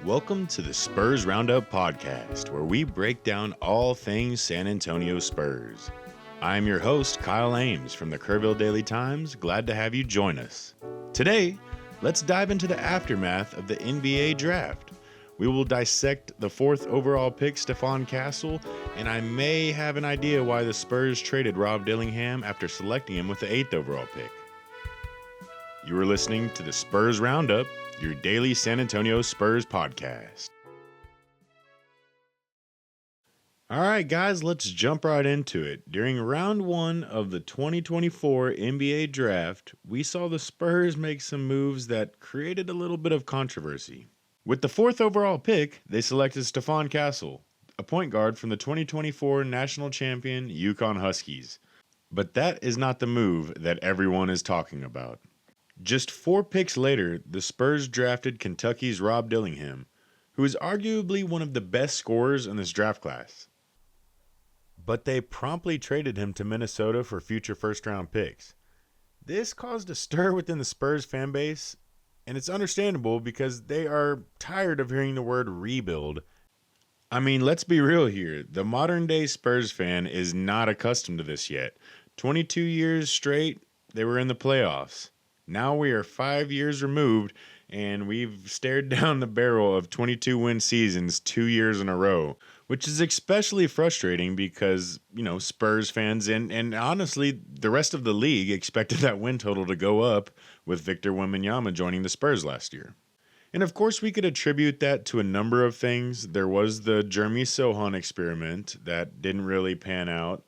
Welcome to the Spurs Roundup podcast, where we break down all things San Antonio Spurs. I'm your host, Kyle Ames from the Kerrville Daily Times. Glad to have you join us. Today, let's dive into the aftermath of the NBA draft. We will dissect the 4th overall pick, Stephon Castle, and I may have an idea why the Spurs traded Rob Dillingham after selecting him with the 8th overall pick. You are listening to the Spurs Roundup, your daily San Antonio Spurs podcast. All right, guys, let's jump right into it. During round 1 of the 2024 NBA draft, we saw the Spurs make some moves that created a little bit of controversy. With the 4th overall pick, they selected Stephon Castle, a point guard from the 2024 national champion UConn Huskies. But that is not the move that everyone is talking about. Just 4 picks later, the Spurs drafted Kentucky's Rob Dillingham, who is arguably one of the best scorers in this draft class. But they promptly traded him to Minnesota for future first-round picks. This caused a stir within the Spurs fan base, and it's understandable because they are tired of hearing the word rebuild. I mean, let's be real here. The modern-day Spurs fan is not accustomed to this yet. 22 years straight, they were in the playoffs. Now we are 5 years removed, and we've stared down the barrel of 22-win seasons 2 years in a row, which is especially frustrating because, Spurs fans and honestly, the rest of the league expected that win total to go up with Victor Wembanyama joining the Spurs last year. And of course, we could attribute that to a number of things. There was the Jeremy Sohan experiment that didn't really pan out.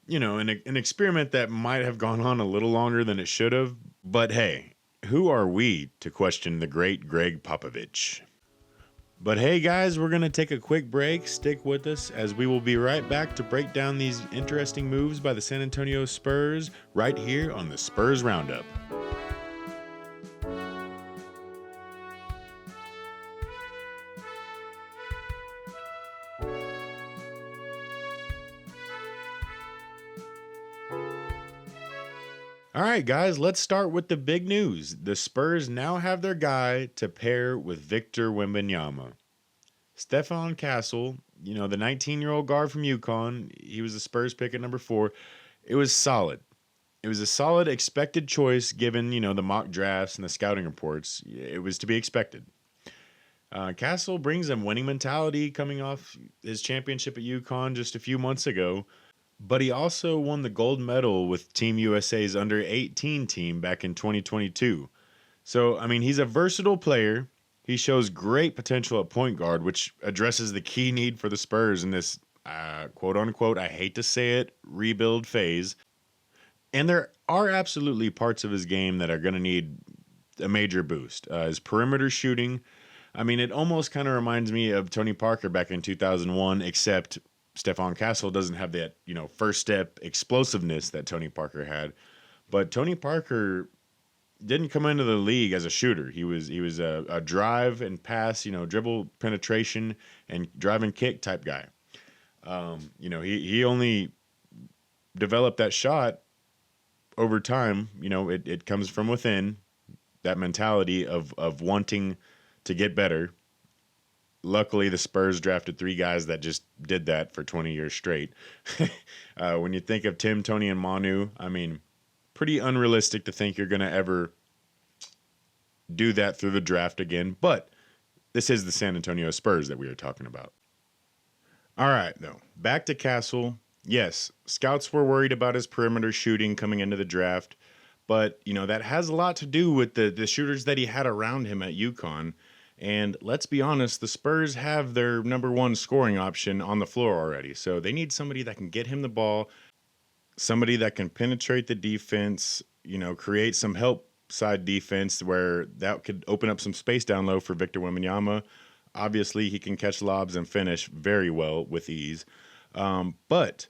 An experiment that might have gone on a little longer than it should have. But hey, who are we to question the great Greg Popovich? But hey guys, we're going to take a quick break. Stick with us as we will be right back to break down these interesting moves by the San Antonio Spurs right here on the Spurs Roundup. All right, guys, let's start with the big news. The Spurs now have their guy to pair with Victor Wembanyama. Stephon Castle, the 19-year-old guard from UConn, he was the Spurs pick at number 4. It was solid. It was a solid expected choice given, the mock drafts and the scouting reports. It was to be expected. Castle brings a winning mentality coming off his championship at UConn just a few months ago. But he also won the gold medal with Team USA's under-18 team back in 2022. So, he's a versatile player. He shows great potential at point guard, which addresses the key need for the Spurs in this, quote-unquote, I hate to say it, rebuild phase. And there are absolutely parts of his game that are going to need a major boost. His perimeter shooting, it almost kind of reminds me of Tony Parker back in 2001, except Stephon Castle doesn't have that, first step explosiveness that Tony Parker had. But Tony Parker didn't come into the league as a shooter. He was a drive and pass, dribble penetration and drive and kick type guy. He only developed that shot over time. It comes from within, that mentality of wanting to get better. Luckily, the Spurs drafted 3 guys that just did that for 20 years straight. When you think of Tim, Tony, and Manu, pretty unrealistic to think you're going to ever do that through the draft again. But this is the San Antonio Spurs that we are talking about. All right, though, back to Castle. Yes, scouts were worried about his perimeter shooting coming into the draft. But, that has a lot to do with the shooters that he had around him at UConn. And let's be honest, the Spurs have their number 1 scoring option on the floor already. So they need somebody that can get him the ball, somebody that can penetrate the defense, create some help side defense where that could open up some space down low for Victor Wembanyama. Obviously, he can catch lobs and finish very well with ease. But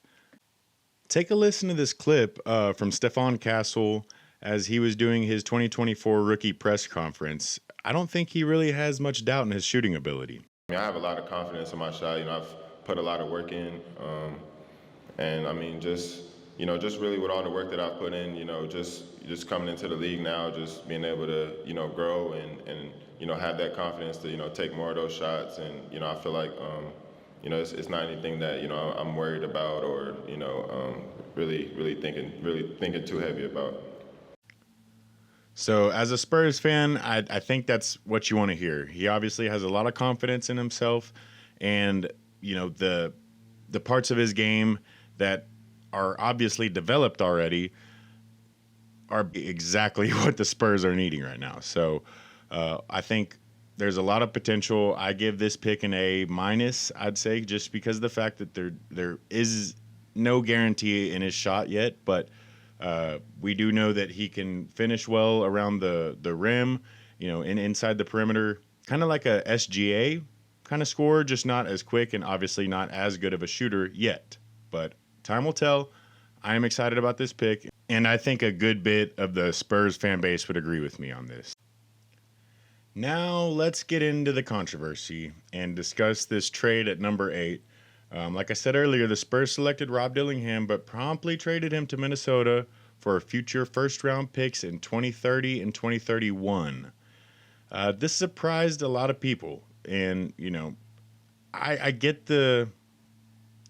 take a listen to this clip from Stephon Castle as he was doing his 2024 rookie press conference. I don't think he really has much doubt in his shooting ability. I have a lot of confidence in my shot. I've put a lot of work in. And just just really with all the work that I've put in, just coming into the league now, just being able to, grow and have that confidence to, take more of those shots. And, I feel like, it's not anything that, I'm worried about or, really thinking too heavy about. So, as a Spurs fan, I think that's what you want to hear. He obviously has a lot of confidence in himself, and the parts of his game that are obviously developed already are exactly what the Spurs are needing right now. So, I think there's a lot of potential. I give this pick an A minus, I'd say, just because of the fact that there is no guarantee in his shot yet, but we do know that he can finish well around the rim, inside the perimeter, kind of like a SGA kind of scorer, just not as quick and obviously not as good of a shooter yet. But time will tell. I am excited about this pick, and I think a good bit of the Spurs fan base would agree with me on this. Now let's get into the controversy and discuss this trade at number 8. Like I said earlier, the Spurs selected Rob Dillingham, but promptly traded him to Minnesota for future first round picks in 2030 and 2031. This surprised a lot of people. And, I get the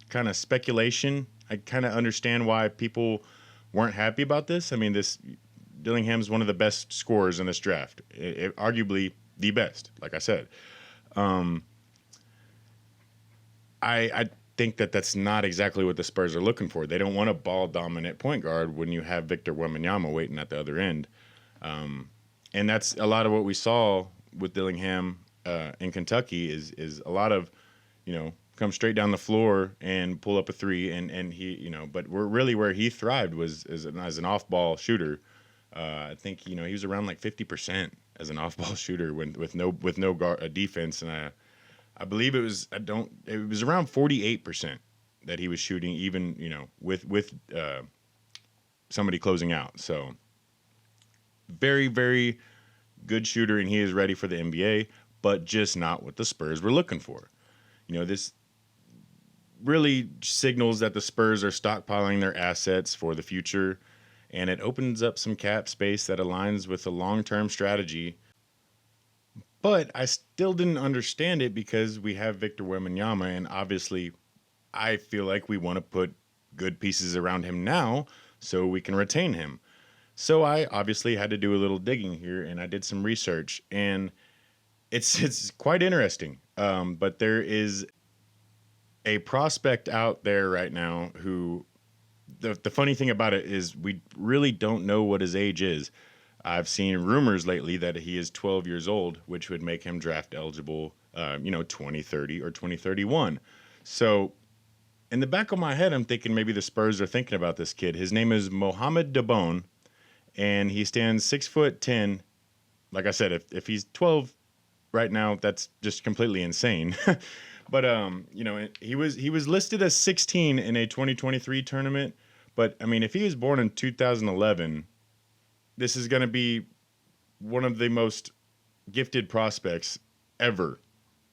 kind of speculation. I kind of understand why people weren't happy about this. I mean, this Dillingham's one of the best scorers in this draft, arguably the best. Like I said, I think that that's not exactly what the Spurs are looking for. They don't want a ball dominant point guard when you have Victor Wembanyama waiting at the other end, and that's a lot of what we saw with Dillingham in Kentucky. Is a lot of come straight down the floor and pull up a three, and he but we're really where he thrived was as an off ball shooter. I think he was around like 50% as an off ball shooter with no guard, defense, and I believe it was around 48% that he was shooting, even with somebody closing out. So very, very good shooter, and he is ready for the NBA, but just not what the Spurs were looking for. This really signals that the Spurs are stockpiling their assets for the future, and it opens up some cap space that aligns with a long-term strategy. But I still didn't understand it because we have Victor Wembanyama, and obviously I feel like we want to put good pieces around him now so we can retain him. So I obviously had to do a little digging here, and I did some research, and it's quite interesting. But there is a prospect out there right now who the funny thing about it is we really don't know what his age is. I've seen rumors lately that he is 12 years old, which would make him draft eligible, 2030 or 2031. So in the back of my head, I'm thinking maybe the Spurs are thinking about this kid. His name is Mohamed Dabone, and he stands 6'10". Like I said, if he's 12 right now, that's just completely insane. But he was listed as 16 in a 2023 tournament. But I mean, if he was born in 2011, this is going to be one of the most gifted prospects ever.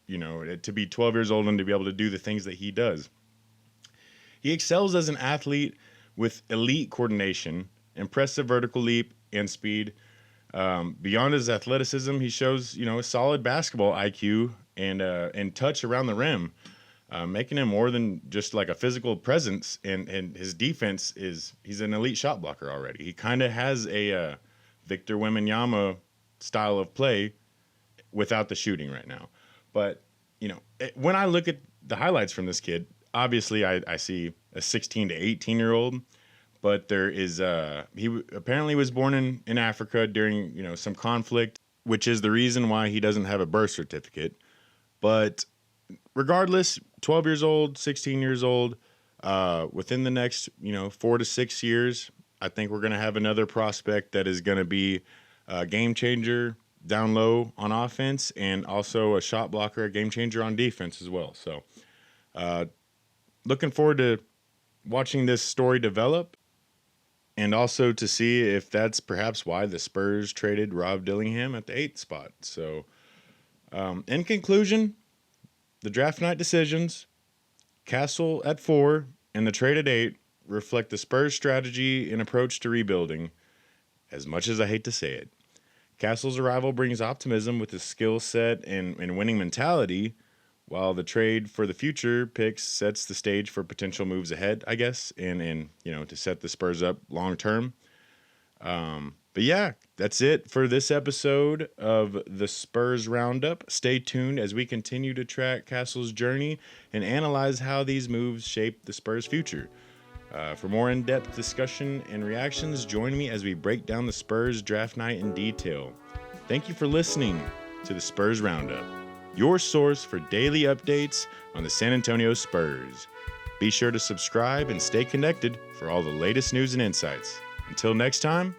To be 12 years old and to be able to do the things that he does. He excels as an athlete with elite coordination, impressive vertical leap and speed. Beyond his athleticism, he shows a solid basketball IQ and touch around the rim, making him more than just like a physical presence. And his defense he's an elite shot blocker already. He kind of has a Victor Wembanyama style of play without the shooting right now. But when I look at the highlights from this kid, obviously I see a 16 to 18-year-old. But there is apparently was born in Africa during some conflict, which is the reason why he doesn't have a birth certificate. But regardless, 12 years old, 16 years old, within the next 4 to 6 years, I think we're going to have another prospect that is going to be a game changer down low on offense, and also a shot blocker, a game changer on defense as well. So looking forward to watching this story develop, and also to see if that's perhaps why the Spurs traded Rob Dillingham at the 8th spot. So, in conclusion, the draft night decisions, Castle at 4, and the trade at 8 reflect the Spurs' strategy and approach to rebuilding, as much as I hate to say it. Castle's arrival brings optimism with his skill set and winning mentality, while the trade for the future picks sets the stage for potential moves ahead, I guess, and to set the Spurs up long term. But yeah, that's it for this episode of the Spurs Roundup. Stay tuned as we continue to track Castle's journey and analyze how these moves shape the Spurs' future. For more in-depth discussion and reactions, join me as we break down the Spurs draft night in detail. Thank you for listening to the Spurs Roundup, your source for daily updates on the San Antonio Spurs. Be sure to subscribe and stay connected for all the latest news and insights. Until next time,